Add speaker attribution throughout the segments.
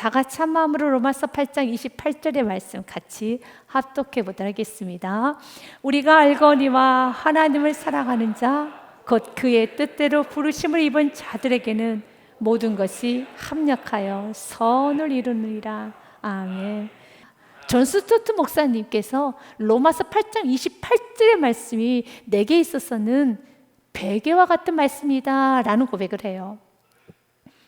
Speaker 1: 다 같이 한 마음으로 로마서 8장 28절의 말씀 같이 합독해 보도록 하겠습니다. 우리가 알거니와 하나님을 사랑하는 자 곧 그의 뜻대로 부르심을 입은 자들에게는 모든 것이 합력하여 선을 이루느니라. 아멘. 존 스토트 목사님께서 로마서 8장 28절의 말씀이 내게 있어서는 베개와 같은 말씀이다 라는 고백을 해요.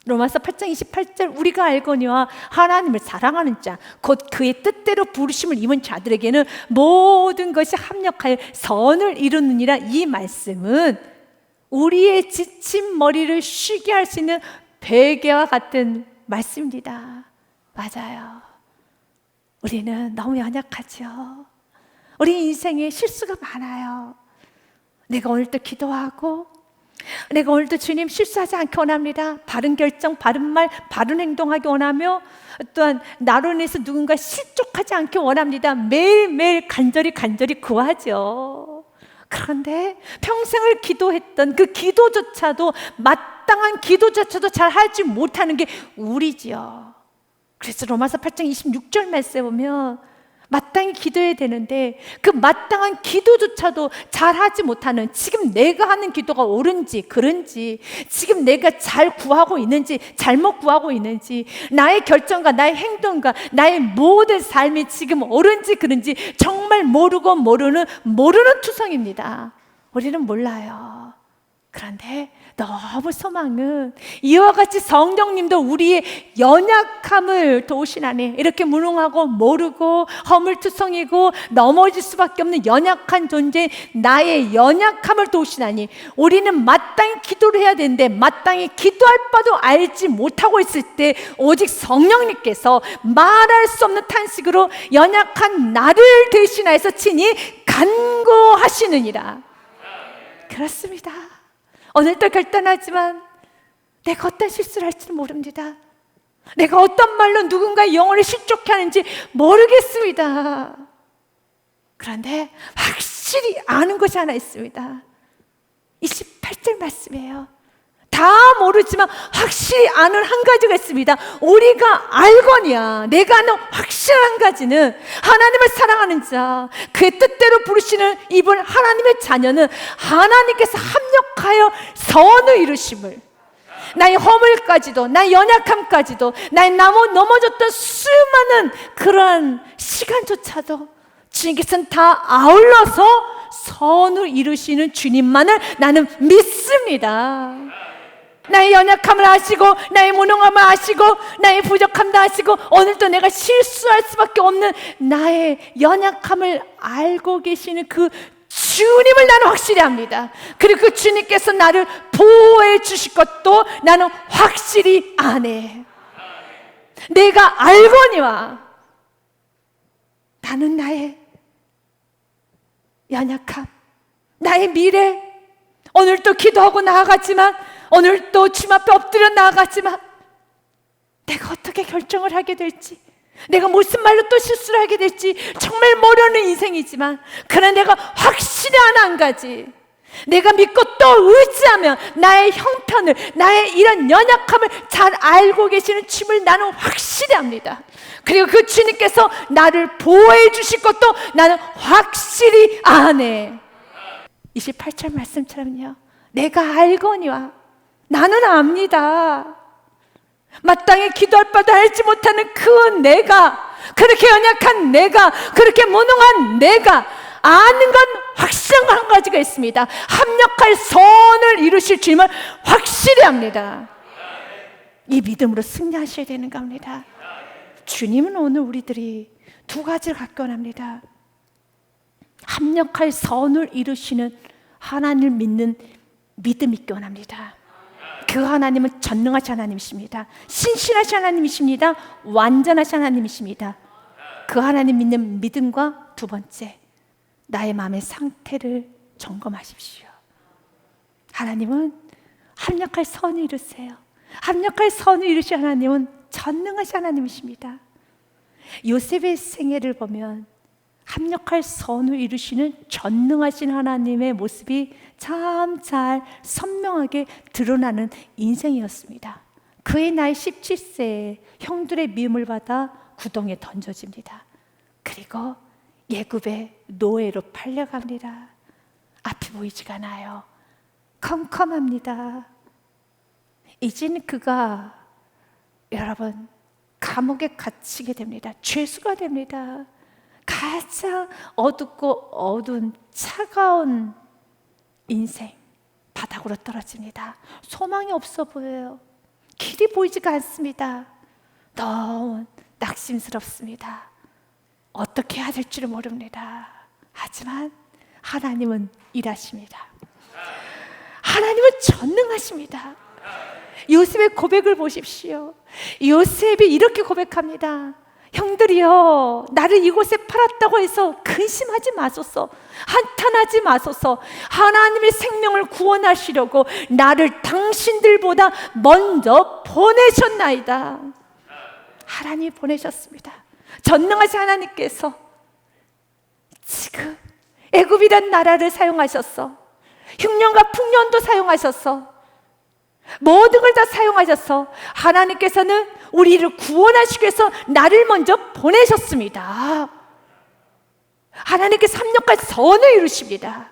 Speaker 1: 로마서 8장 28절 우리가 알거니와 하나님을 사랑하는 자 곧 그의 뜻대로 부르심을 입은 자들에게는 모든 것이 합력하여 선을 이루느니라. 이 말씀은 우리의 지친 머리를 쉬게 할 수 있는 베개와 같은 말씀입니다. 맞아요. 우리는 너무 연약하죠. 우리 인생에 실수가 많아요. 내가 오늘도 기도하고 내가 오늘도 주님 실수하지 않기 원합니다. 바른 결정, 바른 말, 바른 행동하기 원하며 또한 나로 인해서 누군가 실족하지 않기 원합니다. 매일매일 간절히 구하죠. 그런데 평생을 기도했던 그 기도조차도 마땅한 기도조차도 잘 하지 못하는 게 우리지요. 그래서 로마서 8장 26절 말씀에 보면 마땅히 기도해야 되는데 그 마땅한 기도조차도 잘하지 못하는, 지금 내가 하는 기도가 옳은지 그른지, 지금 내가 잘 구하고 있는지 잘못 구하고 있는지, 나의 결정과 나의 행동과 나의 모든 삶이 지금 옳은지 그른지 정말 모르는 투성입니다. 우리는 몰라요. 그런데 너무 소망은 이와 같이 성령님도 우리의 연약함을 도우시나니, 이렇게 무능하고 모르고 허물투성이고 넘어질 수밖에 없는 연약한 존재 나의 연약함을 도우시나니, 우리는 마땅히 기도를 해야 되는데 마땅히 기도할 바도 알지 못하고 있을 때 오직 성령님께서 말할 수 없는 탄식으로 연약한 나를 대신하여서 친히 간구하시느니라. 그렇습니다. 오늘도 결단하지만 내가 어떤 실수를 할지는 모릅니다. 내가 어떤 말로 누군가의 영혼을 실족해 하는지 모르겠습니다. 그런데 확실히 아는 것이 하나 있습니다. 28절 말씀이에요. 다 모르지만 확실히 아는 한 가지가 있습니다. 우리가 알거니와 내가 아는 확실한 한 가지는 하나님을 사랑하는 자, 그의 뜻대로 부르시는 이분 하나님의 자녀는 하나님께서 합력하여 선을 이루심을, 나의 허물까지도 나의 연약함까지도 나의 넘어졌던 수많은 그러한 시간조차도 주님께서는 다 아울러서 선을 이루시는 주님만을 나는 믿습니다. 나의 연약함을 아시고 나의 무능함을 아시고 나의 부족함도 아시고 오늘도 내가 실수할 수밖에 없는 나의 연약함을 알고 계시는 그 주님을 나는 확실히 압니다. 그리고 그 주님께서 나를 보호해 주실 것도 나는 확실히 아네. 내가 알거니와 나는 나의 연약함, 나의 미래, 오늘도 기도하고 나아갔지만, 오늘도 주님 앞에 엎드려 나아갔지만 내가 어떻게 결정을 하게 될지, 내가 무슨 말로 또 실수를 하게 될지 정말 모르는 인생이지만, 그러나 내가 확실히 아는 한 가지, 내가 믿고 또 의지하면 나의 형편을, 나의 이런 연약함을 잘 알고 계시는 주님을 나는 확실히 압니다. 그리고 그 주님께서 나를 보호해 주실 것도 나는 확실히 아네. 28절 말씀처럼요, 내가 알거니와 나는 압니다. 마땅히 기도할 바도 알지 못하는 그 내가, 그렇게 연약한 내가, 그렇게 무능한 내가 아는 건 확실한 한 가지가 있습니다. 합력할 선을 이루실 주님을 확실히 압니다. 이 믿음으로 승리하셔야 되는 겁니다. 주님은 오늘 우리들이 두 가지를 갖고 원합니다. 합력할 선을 이루시는 하나님을 믿는 믿음 있기 원합니다. 그 하나님은 전능하신 하나님이십니다. 신실하신 하나님이십니다. 완전하신 하나님이십니다. 그 하나님 믿는 믿음과 두 번째, 나의 마음의 상태를 점검하십시오. 하나님은 합력할 선을 이루세요. 합력할 선을 이루신 하나님은 전능하신 하나님이십니다. 요셉의 생애를 보면 합력할 선을 이루시는 전능하신 하나님의 모습이 참 잘 선명하게 드러나는 인생이었습니다. 그의 나이 17세에 형들의 미움을 받아 구덩이에 던져집니다. 그리고 애굽의 노예로 팔려갑니다. 앞이 보이지가 않아요. 컴컴합니다. 이젠 그가 여러분 감옥에 갇히게 됩니다. 죄수가 됩니다. 가장 어둡고 어두운 차가운 인생 바닥으로 떨어집니다. 소망이 없어 보여요. 길이 보이지가 않습니다. 너무 낙심스럽습니다. 어떻게 해야 될지를 모릅니다. 하지만 하나님은 일하십니다. 하나님은 전능하십니다. 요셉의 고백을 보십시오. 요셉이 이렇게 고백합니다. 형들이여, 나를 이곳에 팔았다고 해서 근심하지 마소서, 한탄하지 마소서. 하나님의 생명을 구원하시려고 나를 당신들보다 먼저 보내셨나이다. 하나님이 보내셨습니다. 전능하신 하나님께서 지금 애굽이란 나라를 사용하셨어. 흉년과 풍년도 사용하셨어. 모든 걸 다 사용하셔서 하나님께서는 우리를 구원하시기 위해서 나를 먼저 보내셨습니다. 하나님께서 합력한 선을 이루십니다.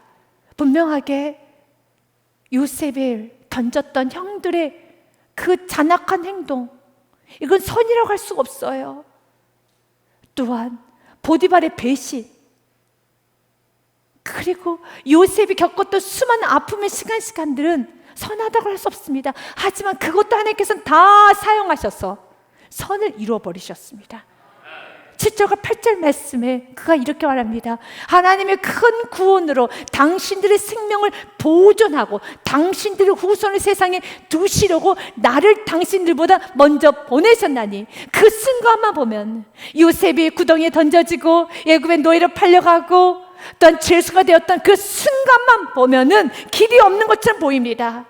Speaker 1: 분명하게 요셉을 던졌던 형들의 그 잔악한 행동, 이건 선이라고 할 수가 없어요. 또한 보디발의 배신, 그리고 요셉이 겪었던 수많은 아픔의 시간들은 선하다고 할 수 없습니다. 하지만 그것도 하나님께서는 다 사용하셔서 선을 이루어버리셨습니다. 7절과 8절 말씀에 그가 이렇게 말합니다. 하나님의 큰 구원으로 당신들의 생명을 보존하고 당신들의 후손을 세상에 두시려고 나를 당신들보다 먼저 보내셨나니, 그 순간만 보면 요셉이 구덩이에 던져지고 애굽의 노예로 팔려가고 또한 죄수가 되었던 그 순간만 보면은 길이 없는 것처럼 보입니다.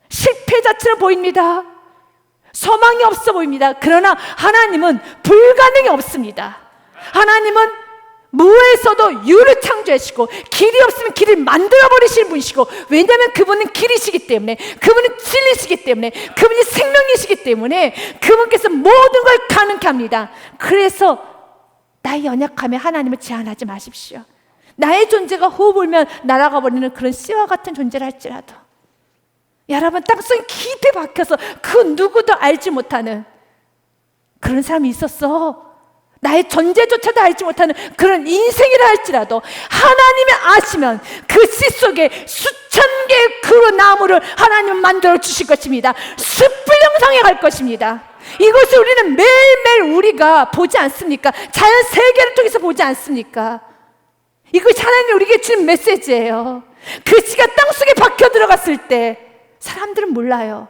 Speaker 1: 실패자처럼 보입니다. 소망이 없어 보입니다. 그러나 하나님은 불가능이 없습니다. 하나님은 무에서도 유를 창조하시고 길이 없으면 길을 만들어버리시는 분이시고, 왜냐하면 그분은 길이시기 때문에, 그분은 진리시기 때문에, 그분이 생명이시기 때문에 그분께서 모든 걸 가능케 합니다. 그래서 나의 연약함에 하나님을 제한하지 마십시오. 나의 존재가 호흡 불면 날아가 버리는 그런 씨와 같은 존재를 할지라도, 여러분 땅속에 깊이 박혀서 그 누구도 알지 못하는 그런 사람이 있었어. 나의 존재조차도 알지 못하는 그런 인생이라 할지라도 하나님이 아시면 그 씨 속에 수천 개의 그 나무를 하나님은 만들어 주실 것입니다. 숲을 형성해 갈 것입니다. 이것을 우리는 매일매일 우리가 보지 않습니까? 자연 세계를 통해서 보지 않습니까? 이것이 하나님이 우리에게 주는 메시지예요. 그 씨가 땅속에 박혀 들어갔을 때 사람들은 몰라요.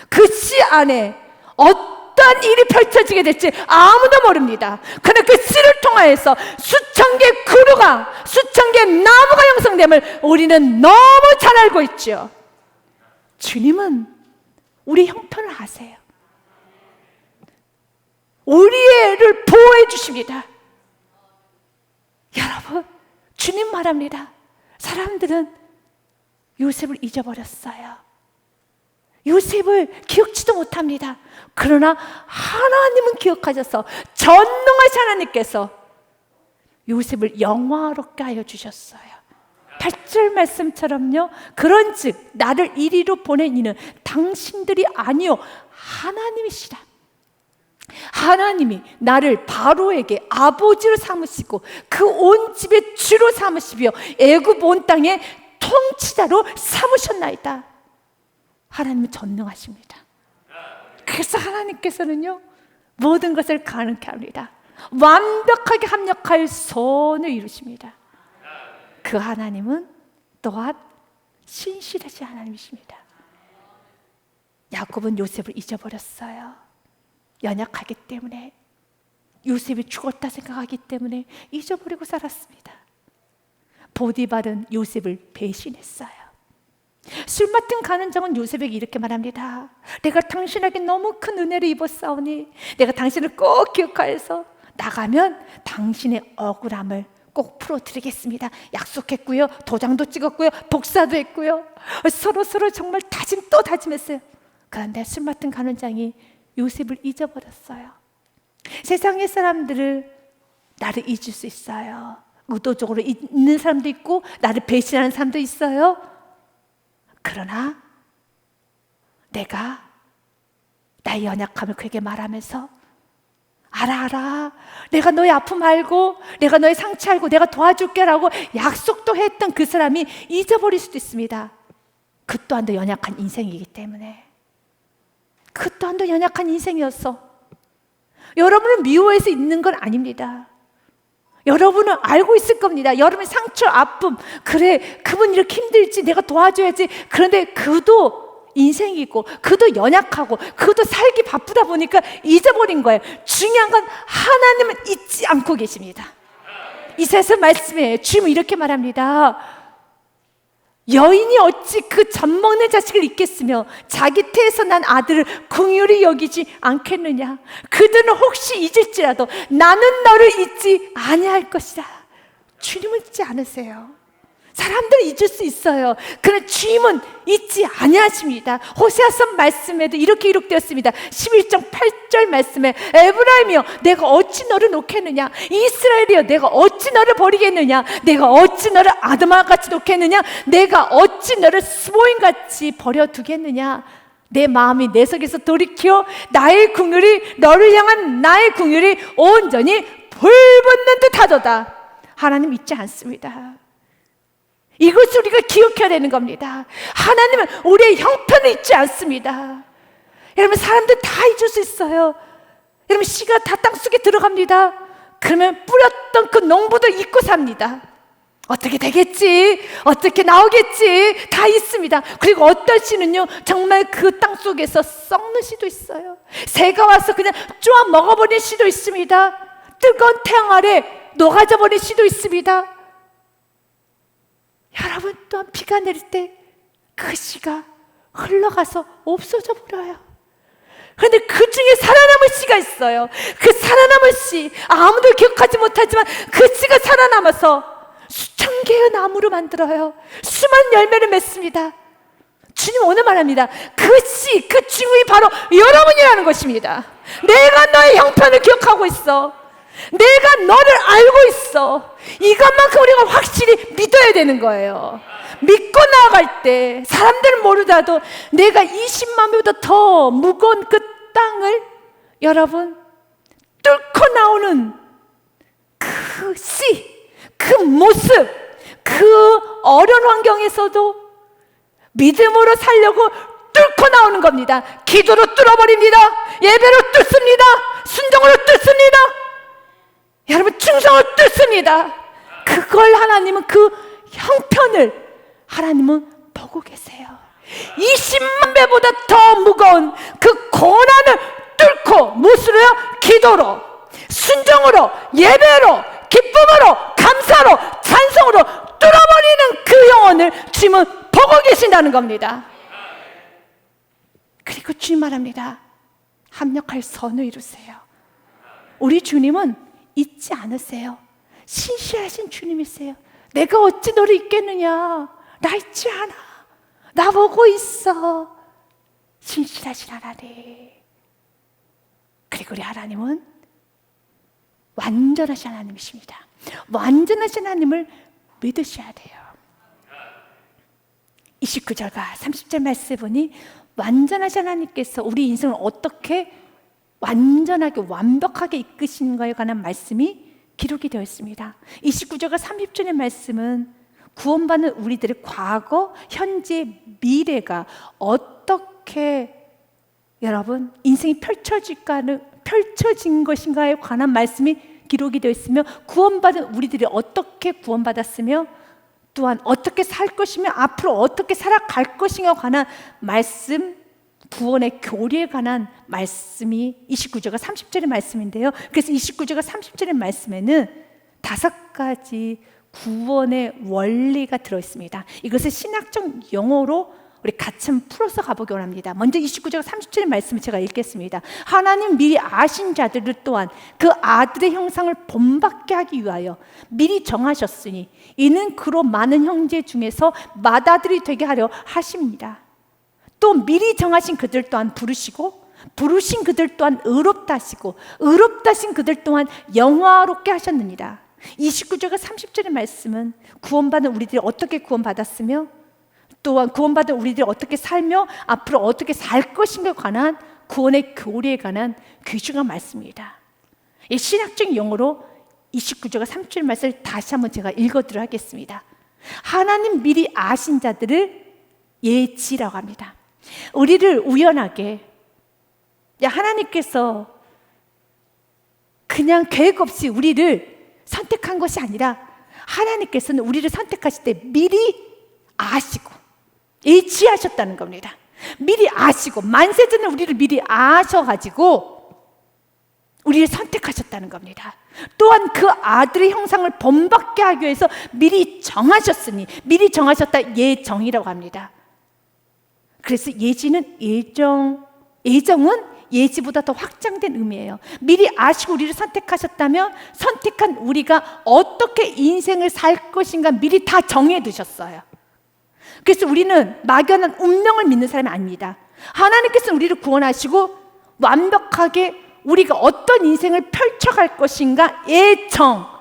Speaker 1: 그 씨 안에 어떤 일이 펼쳐지게 될지 아무도 모릅니다. 그러나 그 씨를 통하여서 수천 개의 그루가, 수천 개의 나무가 형성됨을 우리는 너무 잘 알고 있죠. 주님은 우리 형편을 아세요. 우리를 보호해 주십니다. 여러분, 주님 말합니다. 사람들은 요셉을 잊어버렸어요. 요셉을 기억지도 못합니다. 그러나 하나님은 기억하셔서 전능하신 하나님께서 요셉을 영화롭게 하여 주셨어요. 8절 말씀처럼요, 그런즉 나를 이리로 보낸 이는 당신들이 아니요 하나님이시라. 하나님이 나를 바로에게 아버지로 삼으시고 그 온 집의 주로 삼으시며 애굽 온 땅의 통치자로 삼으셨나이다. 하나님은 전능하십니다. 그래서 하나님께서는요 모든 것을 가능케 합니다. 완벽하게 합력하여 선을 이루십니다. 그 하나님은 또한 신실하신 하나님이십니다. 야곱은 요셉을 잊어버렸어요. 연약하기 때문에, 요셉이 죽었다 생각하기 때문에 잊어버리고 살았습니다. 보디발은 요셉을 배신했어요. 술 맡은 가는장은 요셉에게 이렇게 말합니다. 내가 당신에게 너무 큰 은혜를 입었사오니 내가 당신을 꼭 기억하여서 나가면 당신의 억울함을 꼭 풀어드리겠습니다. 약속했고요, 도장도 찍었고요, 복사도 했고요. 서로 정말 다짐 또 다짐했어요. 그런데 술 맡은 간원장이 요셉을 잊어버렸어요. 세상의 사람들을 나를 잊을 수 있어요. 의도적으로 잊는 사람도 있고 나를 배신하는 사람도 있어요. 그러나 내가 나의 연약함을 그에게 말하면서 알아 내가 너의 아픔 알고 내가 너의 상처 알고 내가 도와줄게 라고 약속도 했던 그 사람이 잊어버릴 수도 있습니다. 그 또한도 연약한 인생이기 때문에. 그 또한도 연약한 인생이었어. 여러분은 미워해서 있는 건 아닙니다. 여러분은 알고 있을 겁니다. 여러분의 상처, 아픔, 그래 그분 이렇게 힘들지 내가 도와줘야지. 그런데 그도 인생이고 그도 연약하고 그도 살기 바쁘다 보니까 잊어버린 거예요. 중요한 건 하나님은 잊지 않고 계십니다. 이사야서 말씀에 주님은 이렇게 말합니다. 여인이 어찌 그 젖먹는 자식을 잊겠으며 자기 태에서 난 아들을 긍휼히 여기지 않겠느냐. 그들은 혹시 잊을지라도 나는 너를 잊지 아니할 것이다. 주님은 잊지 않으세요. 사람들은 잊을 수 있어요. 그러나 주님은 잊지 아니하십니다. 호세아서 말씀에도 이렇게 기록되었습니다. 11장 8절 말씀에 에브라임이여 내가 어찌 너를 놓겠느냐. 이스라엘이여 내가 어찌 너를 버리겠느냐. 내가 어찌 너를 아드마같이 놓겠느냐. 내가 어찌 너를 스보임같이 버려두겠느냐. 내 마음이 내 속에서 돌이켜 나의 긍휼이 너를 향한 나의 긍휼이 온전히 불붙는 듯하도다. 하나님 잊지 않습니다. 이것을 우리가 기억해야 되는 겁니다. 하나님은 우리의 형편을 잊지 않습니다. 여러분 사람들 다 잊을 수 있어요. 여러분 씨가 다 땅속에 들어갑니다. 그러면 뿌렸던 그 농부도 잊고 삽니다. 어떻게 되겠지? 어떻게 나오겠지? 다 있습니다. 그리고 어떤 씨는요 정말 그 땅속에서 썩는 씨도 있어요. 새가 와서 그냥 쪼아 먹어버린 씨도 있습니다. 뜨거운 태양 아래 녹아져 버린 씨도 있습니다. 여러분 또한 비가 내릴 때 그 씨가 흘러가서 없어져 버려요. 그런데 그 중에 살아남은 씨가 있어요. 그 살아남은 씨 아무도 기억하지 못하지만 그 씨가 살아남아서 수천 개의 나무로 만들어요. 수많은 열매를 맺습니다. 주님 오늘 말합니다. 그 씨, 그 주인공이 바로 여러분이라는 것입니다. 내가 너의 형편을 기억하고 있어. 내가 너를 알고 있어. 이것만큼 우리가 확실히 믿어야 되는 거예요. 믿고 나아갈 때 사람들은 모르더라도 내가 20만 배보다 더 무거운 그 땅을 여러분 뚫고 나오는 그 씨, 그 모습, 그 어려운 환경에서도 믿음으로 살려고 뚫고 나오는 겁니다. 기도로 뚫어버립니다. 예배로 뚫습니다. 순종으로 뚫습니다. 여러분 충성을 뚫습니다. 그걸 하나님은 그 형편을 하나님은 보고 계세요. 20만 배보다 더 무거운 그 고난을 뚫고 무엇으로요? 기도로, 순종으로, 예배로, 기쁨으로, 감사로, 찬송으로 뚫어버리는 그 영혼을 주님은 보고 계신다는 겁니다. 그리고 주님 말합니다. 합력할 선을 이루세요. 우리 주님은 잊지 않으세요. 신실하신 주님이세요. 내가 어찌 너를 잊겠느냐. 나 잊지 않아. 나 보고 있어. 신실하신 하나님. 그리고 우리 하나님은 완전하신 하나님이십니다. 완전하신 하나님을 믿으셔야 돼요. 29절과 30절 말씀 보니 완전하신 하나님께서 우리 인생을 어떻게 완전하게 완벽하게 이끄시는 것에 관한 말씀이 기록이 되어 있습니다. 29절과 30절의 말씀은 구원받는 우리들의 과거, 현재, 미래가 어떻게 여러분 인생이 펼쳐진 것인가에 관한 말씀이 기록이 되어 있으며 구원받은 우리들이 어떻게 구원받았으며 또한 어떻게 살 것이며 앞으로 어떻게 살아갈 것인가에 관한 말씀, 구원의 교리에 관한 말씀이 29절과 30절의 말씀인데요. 그래서 29절과 30절의 말씀에는 5가지 구원의 원리가 들어있습니다. 이것을 신학적 용어로 우리 같이 한번 풀어서 가보기 원합니다. 먼저 29절과 30절의 말씀을 제가 읽겠습니다. 하나님 미리 아신 자들을 또한 그 아들의 형상을 본받게 하기 위하여 미리 정하셨으니 이는 그로 많은 형제 중에서 맏아들이 되게 하려 하십니다. 또 미리 정하신 그들 또한 부르시고 부르신 그들 또한 의롭다 하시고 의롭다 하신 그들 또한 영화롭게 하셨느니라. 29절과 30절의 말씀은 구원받은 우리들이 어떻게 구원받았으며 또한 구원받은 우리들이 어떻게 살며 앞으로 어떻게 살 것인가에 관한 구원의 교리에 관한 귀중한 말씀입니다. 이 신학적인 용어로 29절과 30절 말씀을 다시 한번 제가 읽어드리도록 하겠습니다. 하나님 미리 아신 자들을 예지라고 합니다. 우리를 우연하게 하나님께서 그냥 계획 없이 우리를 선택한 것이 아니라 하나님께서는 우리를 선택하실 때 미리 아시고 예지하셨다는 겁니다. 미리 아시고 만세전에 우리를 미리 아셔가지고 우리를 선택하셨다는 겁니다. 또한 그 아들의 형상을 본받게 하기 위해서 미리 정하셨으니 미리 정하셨다 예정이라고 합니다. 그래서 예지는 예정은 예지보다 더 확장된 의미예요. 미리 아시고 우리를 선택하셨다면 선택한 우리가 어떻게 인생을 살 것인가 미리 다 정해두셨어요. 그래서 우리는 막연한 운명을 믿는 사람이 아닙니다. 하나님께서 우리를 구원하시고 완벽하게 우리가 어떤 인생을 펼쳐갈 것인가 예정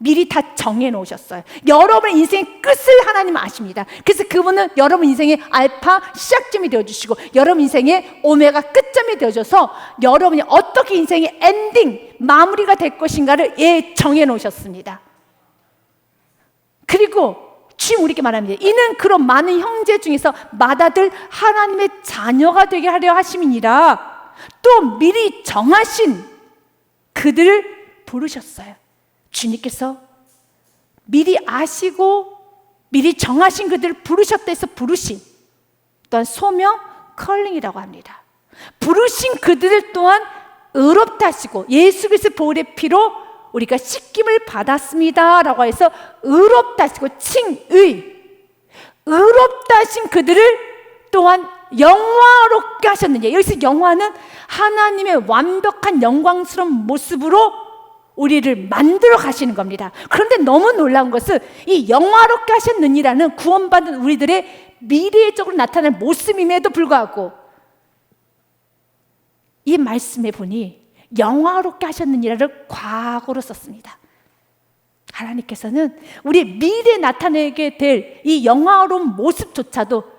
Speaker 1: 미리 다 정해놓으셨어요. 여러분의 인생의 끝을 하나님은 아십니다. 그래서 그분은 여러분 인생의 알파 시작점이 되어주시고 여러분 인생의 오메가 끝점이 되어줘서 여러분이 어떻게 인생의 엔딩 마무리가 될 것인가를 정해놓으셨습니다. 그리고 주님 우리에게 말합니다. 이는 그런 많은 형제 중에서 맏아들 하나님의 자녀가 되게 하려 하심이니라. 또 미리 정하신 그들을 부르셨어요. 주님께서 미리 아시고 미리 정하신 그들을 부르셨다 해서 부르신 또한 소명 컬링이라고 합니다. 부르신 그들 또한 의롭다 하시고 예수 그리스도의 보혈의 피로 우리가 씻김을 받았습니다 라고 해서 의롭다 하시고 칭의 의롭다 하신 그들을 또한 영화롭게 하셨느냐. 여기서 영화는 하나님의 완벽한 영광스러운 모습으로 우리를 만들어 가시는 겁니다. 그런데 너무 놀라운 것은 이 영화롭게 하셨느니라는 구원받은 우리들의 미래적으로 나타날 모습임에도 불구하고 이 말씀에 보니 영화롭게 하셨느니라를 과거로 썼습니다. 하나님께서는 우리 미래에 나타내게 될 이 영화로운 모습조차도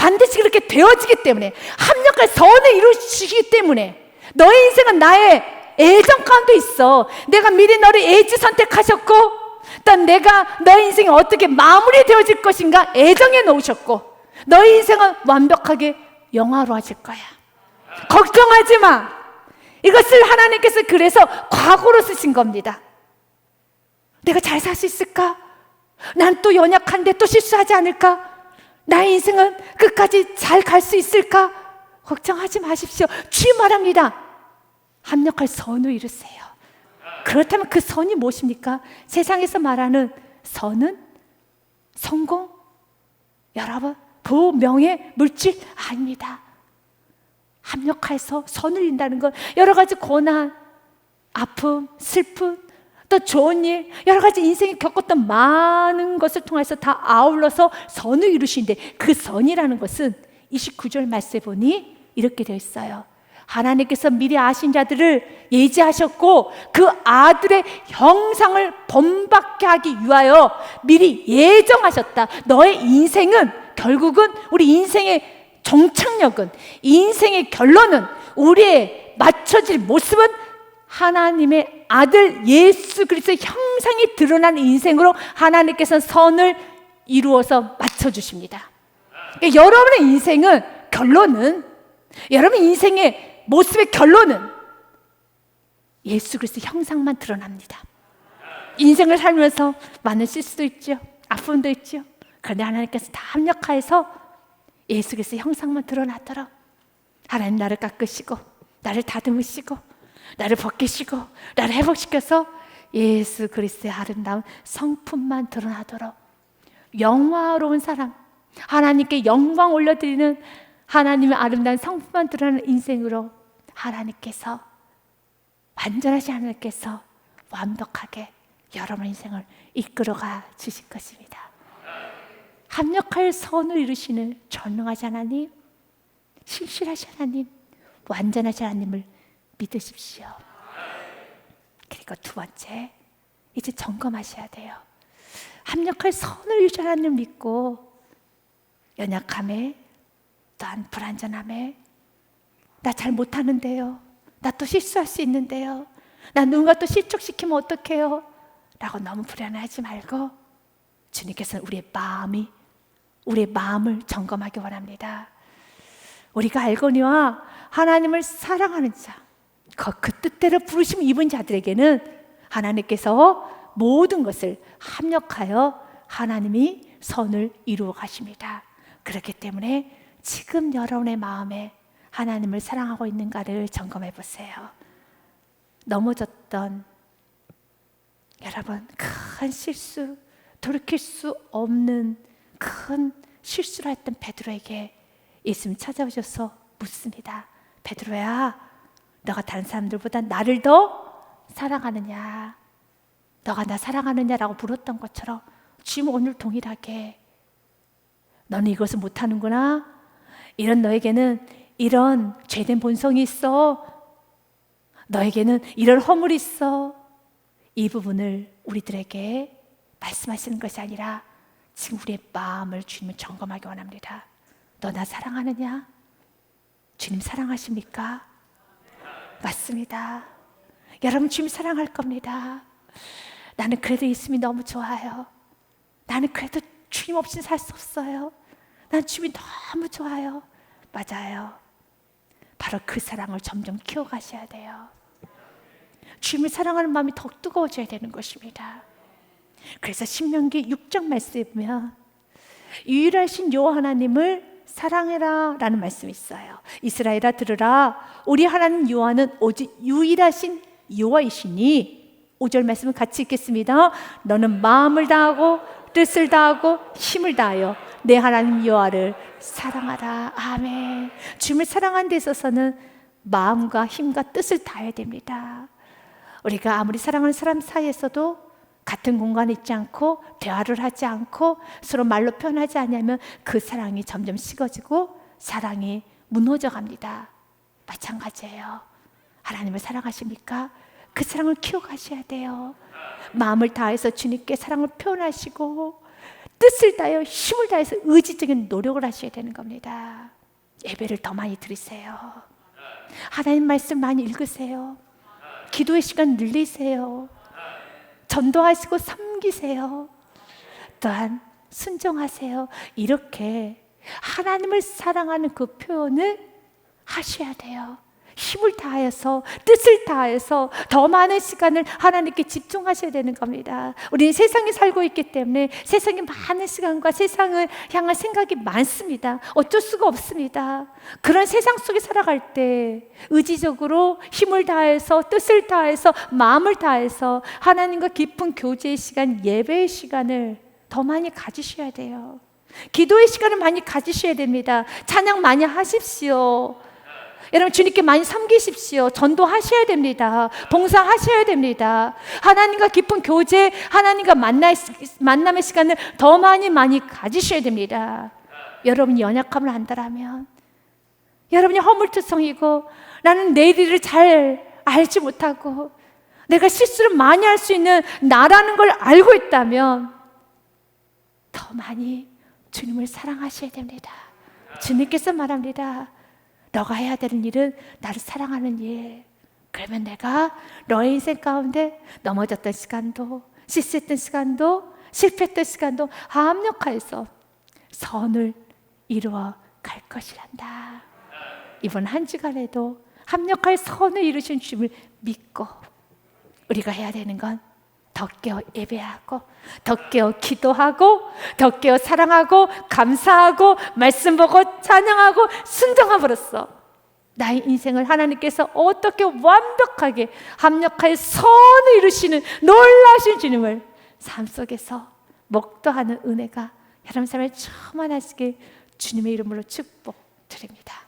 Speaker 1: 반드시 그렇게 되어지기 때문에 합력할 선을 이루시기 때문에 너의 인생은 나의 애정 가운데 있어. 내가 미리 너를 예지 선택하셨고 또 내가 너의 인생이 어떻게 마무리되어질 것인가 애정해 놓으셨고 너의 인생은 완벽하게 영화로워질 거야. 걱정하지 마. 이것을 하나님께서 그래서 과거로 쓰신 겁니다. 내가 잘 살 수 있을까? 난 또 연약한데 또 실수하지 않을까? 나의 인생은 끝까지 잘 갈 수 있을까? 걱정하지 마십시오. 주님 말합니다. 합력할 선을 이루세요. 그렇다면 그 선이 무엇입니까? 세상에서 말하는 선은 성공, 여러분 부, 명예, 물질 아닙니다. 합력해서 선을 이룬다는 건 여러 가지 고난, 아픔, 슬픔, 또 좋은 일, 여러 가지 인생에 겪었던 많은 것을 통해서 다 아울러서 선을 이루시는데 그 선이라는 것은 29절 말씀에 보니 이렇게 되어 있어요. 하나님께서 미리 아신 자들을 예지하셨고 그 아들의 형상을 본받게 하기 위하여 미리 예정하셨다. 너의 인생은 결국은 우리 인생의 종착역은 인생의 결론은 우리의 맞춰질 모습은 하나님의 아들 예수 그리스도의 형상이 드러난 인생으로 하나님께서는 선을 이루어서 맞춰주십니다. 그러니까 여러분의 인생은 결론은 여러분 인생의 모습의 결론은 예수 그리스도의 형상만 드러납니다. 인생을 살면서 많은 실수도 있죠. 아픔도 있죠. 그런데 하나님께서 다 합력하여서 예수 그리스도의 형상만 드러나도록 하나님 나를 깎으시고 나를 다듬으시고 나를 벗기시고 나를 회복시켜서 예수 그리스도의 아름다운 성품만 드러나도록 영화로운 사람, 하나님께 영광 올려드리는 하나님의 아름다운 성품만 드러나는 인생으로 하나님께서 완전하신 하나님께서 완벽하게 여러분 인생을 이끌어가 주실 것입니다. 합력할 선을 이루시는 전능하신 하나님, 신실하신 하나님, 완전하신 하나님을 믿으십시오. 그리고 두 번째, 이제 점검하셔야 돼요. 합력할 선을 이루시는 하나님을 믿고 연약함에, 또한 불완전함에, 나 잘 못하는데요, 나 또 실수할 수 있는데요, 나 누군가 또 실족시키면 어떡해요 라고 너무 불안해하지 말고 주님께서는 우리의 마음을 점검하기 원합니다. 우리가 알거니와 하나님을 사랑하는 자, 그 뜻대로 부르심 입은 자들에게는 하나님께서 모든 것을 합력하여 하나님이 선을 이루어 가십니다. 그렇기 때문에 지금 여러분의 마음에 하나님을 사랑하고 있는가를 점검해 보세요. 넘어졌던 여러분, 큰 실수, 돌이킬 수 없는 큰 실수를 했던 베드로에게 예수님 찾아오셔서 묻습니다. 베드로야, 너가 다른 사람들보다 나를 더 사랑하느냐? 너가 나 사랑하느냐라고 물었던 것처럼 주님 오늘 동일하게 너는 이것을 못하는구나. 이런 너에게는 이런 죄된 본성이 있어. 너에게는 이런 허물이 있어. 이 부분을 우리들에게 말씀하시는 것이 아니라 지금 우리의 마음을 주님은 점검하기 원합니다. 너 나 사랑하느냐? 주님 사랑하십니까? 맞습니다. 여러분 주님 사랑할 겁니다. 나는 그래도 예수님이 너무 좋아요. 나는 그래도 주님 없이는 살 수 없어요. 난 주님이 너무 좋아요. 맞아요. 바로 그 사랑을 점점 키워가셔야 돼요. 주님을 사랑하는 마음이 더 뜨거워져야 되는 것입니다. 그래서 신명기 6장 말씀에 보면 유일하신 여호와 하나님을 사랑해라 라는 말씀이 있어요. 이스라엘아 들으라, 우리 하나님 여호와는 오직 유일하신 여호와이시니, 5절 말씀을 같이 읽겠습니다. 너는 마음을 다하고 뜻을 다하고 힘을 다하여 내 하나님 여호와를 사랑하라. 아멘. 주님을 사랑하는 데 있어서는 마음과 힘과 뜻을 다해야 됩니다. 우리가 아무리 사랑하는 사람 사이에서도 같은 공간에 있지 않고 대화를 하지 않고 서로 말로 표현하지 않으면 그 사랑이 점점 식어지고 사랑이 무너져 갑니다. 마찬가지예요. 하나님을 사랑하십니까? 그 사랑을 키워가셔야 돼요. 마음을 다해서 주님께 사랑을 표현하시고 뜻을 다하여 힘을 다해서 의지적인 노력을 하셔야 되는 겁니다. 예배를 더 많이 드리세요. 하나님 말씀 많이 읽으세요. 기도의 시간 늘리세요. 전도하시고 섬기세요. 또한 순종하세요. 이렇게 하나님을 사랑하는 그 표현을 하셔야 돼요. 힘을 다해서 뜻을 다해서 더 많은 시간을 하나님께 집중하셔야 되는 겁니다. 우리는 세상에 살고 있기 때문에 세상에 많은 시간과 세상을 향한 생각이 많습니다. 어쩔 수가 없습니다. 그런 세상 속에 살아갈 때 의지적으로 힘을 다해서 뜻을 다해서 마음을 다해서 하나님과 깊은 교제의 시간, 예배의 시간을 더 많이 가지셔야 돼요. 기도의 시간을 많이 가지셔야 됩니다. 찬양 많이 하십시오. 여러분 주님께 많이 섬기십시오. 전도하셔야 됩니다. 봉사하셔야 됩니다. 하나님과 깊은 교제, 하나님과 만남의 시간을 더 많이 가지셔야 됩니다. 여러분이 연약함을 안다라면, 여러분이 허물투성이고 나는 내 일을 잘 알지 못하고 내가 실수를 많이 할 수 있는 나라는 걸 알고 있다면 더 많이 주님을 사랑하셔야 됩니다. 주님께서 말합니다. 너가 해야 되는 일은 나를 사랑하는 일. 그러면 내가 너의 인생 가운데 넘어졌던 시간도, 실수했던 시간도, 실패했던 시간도 합력하여서 선을 이루어 갈 것이란다. 이번 한 주간에도 합력할 선을 이루신 주님을 믿고 우리가 해야 되는 건 더 깨어 예배하고, 더 깨어 기도하고, 더 깨어 사랑하고 감사하고 말씀 보고 찬양하고 순종함으로써 나의 인생을 하나님께서 어떻게 완벽하게 합력하여 선을 이루시는 놀라신 주님을 삶 속에서 목도하는 은혜가 여러분 삶에 충만하시길 주님의 이름으로 축복드립니다.